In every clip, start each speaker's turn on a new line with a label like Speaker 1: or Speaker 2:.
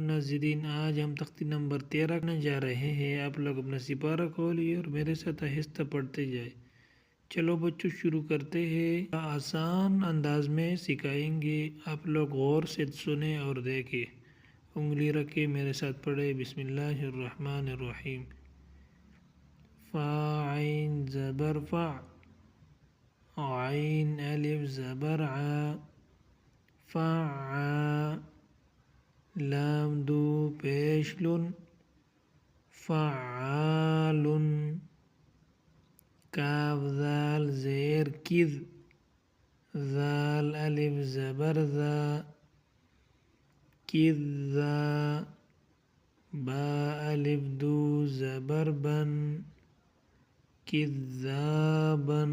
Speaker 1: ناظرین، آج ہم تختی نمبر 13 کرنے جا رہے ہیں۔ آپ لوگ اپنا سپارہ کھولیے اور میرے ساتھ آہستہ پڑھتے جائیں۔ چلو بچوں شروع کرتے ہیں۔ آسان انداز میں سکھائیں گے، آپ لوگ غور سے سنیں اور دیکھیں۔ انگلی رکھے میرے ساتھ پڑھے۔ بسم اللہ الرحمن الرحیم۔ فا عین زبر فا، عین الف زبر ع، فع، لام دو پیش لن، فعال، کاف ذال زیر کذ، ذال الف زبر ذا، کذا، با الف دو زبر بن، کذابا،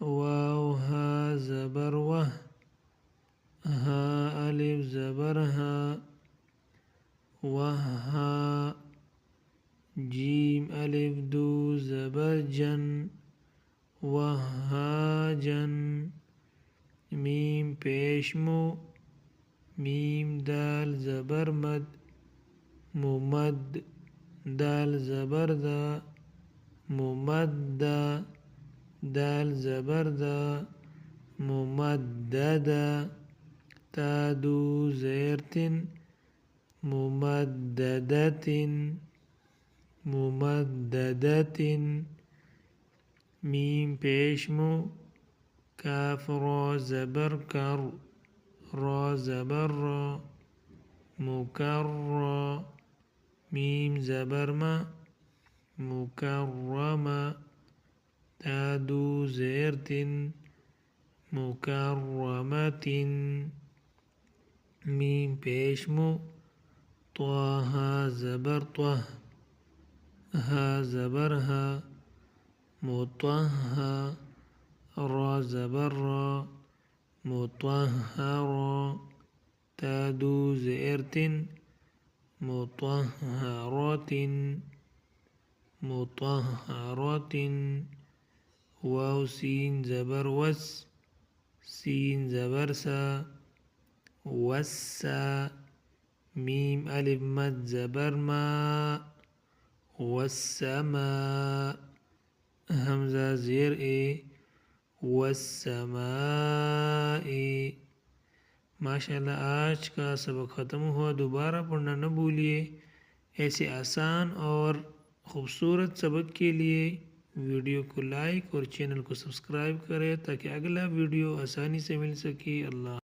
Speaker 1: واو ہا زبر وہ، ہا الف زبر ہا، وہا، جیم الف دو زبر جن، وہاجن، میم پیش مو، میم دال زبر مد، ممد، دال زبر دا، ممدہ، دال زبر دا، ممددہ، تا دو زیر تن، ممددۃ، ممددۃ، میم پیش مو، کاف را زبر کر، را زبر را، مکرہ، میم زبر ما، مکرمہ، تا دو زیر تن، مکرمۃ، میم پیش مو، طہ زبر طہ، ہا زبر ہا، مطہہ، را زبر را، مطہرہ، تا دو زیر تن، مطہرۃ، مطہرۃ، واو سین زبر وس، سین زبر سا، وسا، میم الف مد زبر ما، والسماء، حمزہ زیر اے، والسماء۔ ماشاءاللہ آج کا سبق ختم ہوا، دوبارہ پڑھنا نہ بھولیے۔ ایسے آسان اور خوبصورت سبق کے لیے ویڈیو کو لائک اور چینل کو سبسکرائب کریں تاکہ اگلا ویڈیو آسانی سے مل سکے۔ اللہ